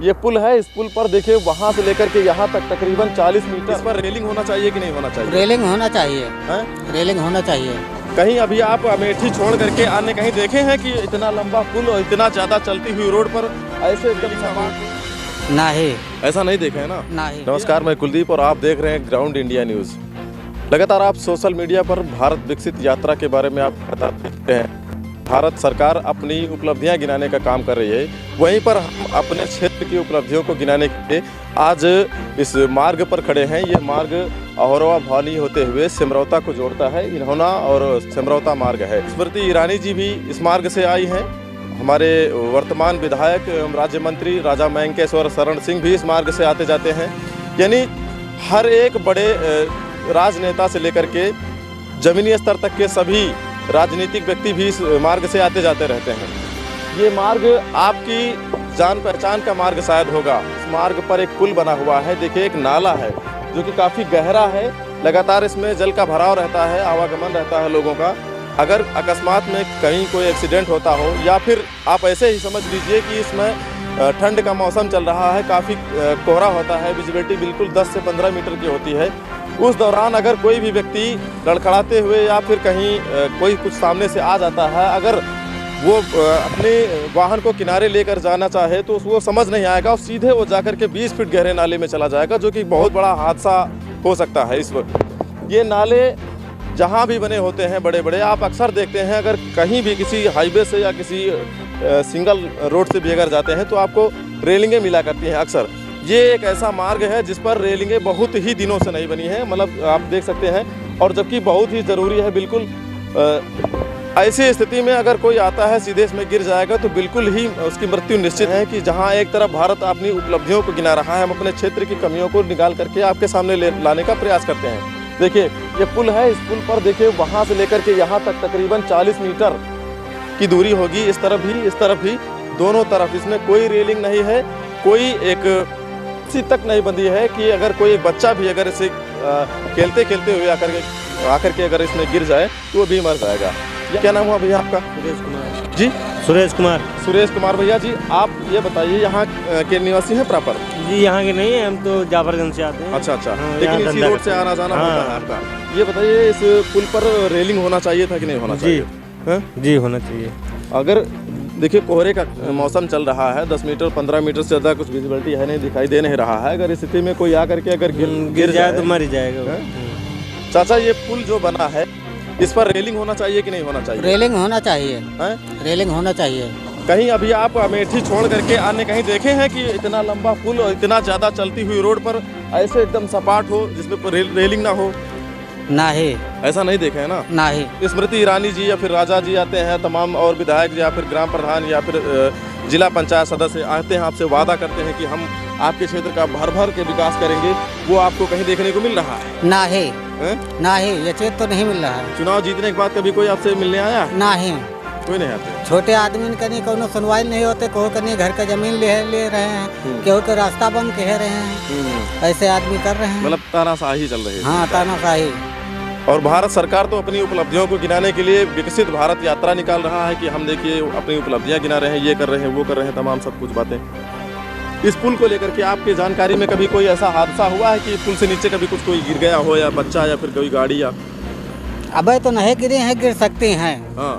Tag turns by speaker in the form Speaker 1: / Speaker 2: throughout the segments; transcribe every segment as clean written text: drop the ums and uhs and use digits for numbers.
Speaker 1: ये पुल है, इस पुल पर देखिए वहाँ से लेकर के यहाँ तक तकरीबन 40 मीटर। इस पर रेलिंग होना चाहिए कि नहीं होना चाहिए?
Speaker 2: रेलिंग होना चाहिए
Speaker 1: है?
Speaker 2: रेलिंग होना चाहिए।
Speaker 1: कहीं अभी आप अमेठी छोड़ करके अन्य कहीं देखे हैं कि इतना लंबा पुल और इतना ज़्यादा चलती हुई रोड पर ऐसे एकदम
Speaker 2: नहीं,
Speaker 1: ऐसा नहीं देखा है ना?
Speaker 2: नहीं।
Speaker 1: नमस्कार, मैं कुलदीप और आप देख रहे हैं ग्राउंड इंडिया न्यूज़। लगातार आप सोशल मीडिया पर भारत विकसित यात्रा के बारे में आप बताते हैं। भारत सरकार अपनी उपलब्धियां गिनाने का काम कर रही है, वहीं पर हम अपने क्षेत्र की उपलब्धियों को गिनाने के लिए आज इस मार्ग पर खड़े हैं। ये मार्ग अहोरवा भवानी होते हुए सिमरौता को जोड़ता है। इन्होना और सिमरौता मार्ग है। स्मृति ईरानी जी भी इस मार्ग से आई हैं। हमारे वर्तमान विधायक एवं राज्य मंत्री राजा मयंकेश्वर शरण सिंह भी इस मार्ग से आते जाते हैं। यानी हर एक बड़े राजनेता से लेकर के जमीनी स्तर तक के सभी राजनीतिक व्यक्ति भी इस मार्ग से आते जाते रहते हैं। ये मार्ग आपकी जान पहचान का मार्ग शायद होगा। इस मार्ग पर एक पुल बना हुआ है। देखिए, एक नाला है जो कि काफ़ी गहरा है। लगातार इसमें जल का भराव रहता है, आवागमन रहता है लोगों का। अगर अकस्मात में कहीं कोई एक्सीडेंट होता हो या फिर आप ऐसे ही समझ लीजिए कि इसमें ठंड का मौसम चल रहा है, काफ़ी कोहरा होता है, विजिबिलिटी बिल्कुल 10 से 15 मीटर की होती है। उस दौरान अगर कोई भी व्यक्ति लड़खड़ाते हुए या फिर कहीं कोई कुछ सामने से आ जाता है, अगर वो अपने वाहन को किनारे लेकर जाना चाहे तो वो समझ नहीं आएगा और सीधे वो जाकर के 20 फीट गहरे नाले में चला जाएगा, जो कि बहुत बड़ा हादसा हो सकता है। इस वक्त ये नाले जहाँ भी बने होते हैं बड़े बड़े, आप अक्सर देखते हैं, अगर कहीं भी किसी हाईवे से या किसी सिंगल रोड से भी अगर जाते हैं तो आपको रेलिंगें मिला करती हैं अक्सर। ये एक ऐसा मार्ग है जिस पर रेलिंगें बहुत ही दिनों से नहीं बनी है, मतलब आप देख सकते हैं, और जबकि बहुत ही ज़रूरी है। बिल्कुल ऐसी स्थिति में अगर कोई आता है सीधे इसमें गिर जाएगा तो बिल्कुल ही उसकी मृत्यु निश्चित है। कि जहां एक तरफ भारत अपनी उपलब्धियों को गिना रहा है, हम अपने क्षेत्र की कमियों को निकाल करके आपके सामने लाने का प्रयास करते हैं। देखिए, ये पुल है, इस पुल पर देखिए वहाँ से लेकर के यहाँ तक तकरीबन 40 मीटर की दूरी होगी। इस तरफ भी दोनों तरफ इसमें कोई रेलिंग नहीं है, कोई एक तक नहीं बंदी है कि अगर कोई बच्चा भी अगर इसे खेलते खेलते हुए आकर के अगर इसमें गिर जाए तो वो भी मर जाएगा। क्या नाम हुआ भैया आपका?
Speaker 3: सुरेश कुमार
Speaker 1: जी,
Speaker 3: सुरेश
Speaker 1: कुमार भैया जी, आप ये बताइए यहाँ के निवासी हैं प्रॉपर?
Speaker 3: जी, यहाँ के नहीं है, हम तो जाफरगंज से आते हैं।
Speaker 1: अच्छा,
Speaker 3: हाँ,
Speaker 1: लेकिन इसी रोड से आना जाना होता है आपका। ये बताइए, इस पुल पर रेलिंग होना चाहिए था कि नहीं होना चाहिए?
Speaker 3: जी, होना चाहिए।
Speaker 1: अगर देखिए, कोहरे का मौसम चल रहा है, 10 मीटर 15 मीटर से ज़्यादा कुछ विजिबिलिटी है नहीं, दिखाई दे नहीं रहा है। अगर इस स्थिति में कोई आकर के अगर गिर जाए
Speaker 3: तो मर जाएगा।
Speaker 1: चाचा, ये पुल जो बना है इस पर रेलिंग होना चाहिए कि नहीं होना चाहिए?
Speaker 2: रेलिंग होना चाहिए। रेलिंग होना चाहिए।
Speaker 1: कहीं अभी आप अमेठी छोड़ करके अन्य कहीं देखे हैं कि इतना लंबा पुल और इतना ज़्यादा चलती हुई रोड पर ऐसे एकदम सपाट हो जिसमें रेलिंग ना हो?
Speaker 2: नहीं,
Speaker 1: ऐसा नहीं देखा है ना?
Speaker 2: नहीं।
Speaker 1: स्मृति ईरानी जी या फिर राजा जी आते हैं, तमाम और विधायक या फिर ग्राम प्रधान या फिर जिला पंचायत सदस्य आते हैं, आपसे वादा करते हैं कि हम आपके क्षेत्र का भर भर के विकास करेंगे। वो आपको कहीं देखने को मिल रहा है?
Speaker 2: नहीं, ये चीज तो नहीं मिल रहा है।
Speaker 1: चुनाव जीतने के बाद कभी कोई आपसे मिलने आया?
Speaker 2: नहीं,
Speaker 1: कोई नहीं आते।
Speaker 2: छोटे आदमी कहीं कोनो सुनवाई नहीं होते, कहीं घर का जमीन ले रहे हैं, केहू के रास्ता बंद कह रहे हैं, ऐसे आदमी कर रहे हैं।
Speaker 1: मतलब तानाशाही चल रही है।
Speaker 2: हाँ, तानाशाही।
Speaker 1: और भारत सरकार तो अपनी उपलब्धियों को गिनाने के लिए विकसित भारत यात्रा निकाल रहा है कि हम देखिए अपनी उपलब्धियां गिना रहे हैं, ये कर रहे हैं, वो कर रहे हैं, तमाम सब कुछ बातें। इस पुल को लेकर के आपकी जानकारी में कभी कोई ऐसा हादसा हुआ है कि पुल से नीचे कभी कुछ कोई गिर गया हो, या बच्चा या फिर कोई गाड़ी? या
Speaker 2: अबे तो नहीं गिरे हैं, गिर सकती हैं।
Speaker 1: हाँ,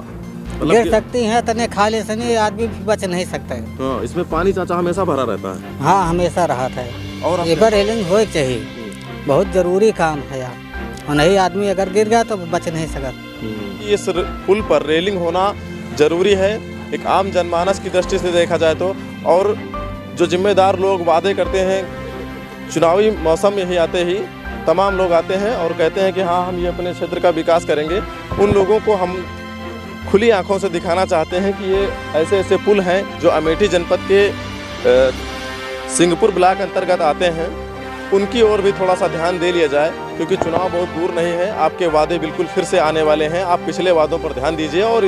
Speaker 2: गिर सकती हैं, तने खाली से नहीं आदमी भी बच नहीं सकते।
Speaker 1: हाँ, इसमें पानी चाचा हमेशा भरा रहता है?
Speaker 2: हाँ, हमेशा रहा था।
Speaker 1: और
Speaker 2: एक बार रेलिंग हो चाहिए, बहुत जरूरी काम है यार, और नहीं आदमी अगर गिर गया तो बच नहीं सकता।
Speaker 1: इस पुल पर रेलिंग होना जरूरी है, एक आम जनमानस की दृष्टि से देखा जाए तो। और जो जिम्मेदार लोग वादे करते हैं, चुनावी मौसम में ही आते ही तमाम लोग आते हैं और कहते हैं कि हाँ, हम ये अपने क्षेत्र का विकास करेंगे, उन लोगों को हम खुली आंखों से दिखाना चाहते हैं कि ये ऐसे ऐसे पुल हैं जो अमेठी जनपद के सिंहपुर ब्लॉक अंतर्गत आते हैं, उनकी ओर भी थोड़ा सा ध्यान दे लिया जाए, क्योंकि चुनाव बहुत दूर नहीं है। आपके वादे बिल्कुल फिर से आने वाले हैं। आप पिछले वादों पर ध्यान दीजिए और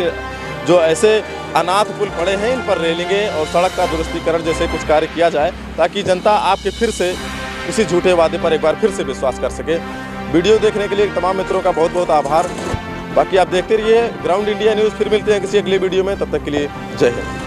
Speaker 1: जो ऐसे अनाथ पुल पड़े हैं इन पर रेलिंगें और सड़क का दुरुस्तीकरण जैसे कुछ कार्य किया जाए, ताकि जनता आपके फिर से इसी झूठे वादे पर एक बार फिर से विश्वास कर सके। वीडियो देखने के लिए तमाम मित्रों का बहुत बहुत आभार। बाकी आप देखते रहिए ग्राउंड इंडिया न्यूज़। फिर मिलते हैं किसी अगले वीडियो में, तब तक के लिए जय हिंद।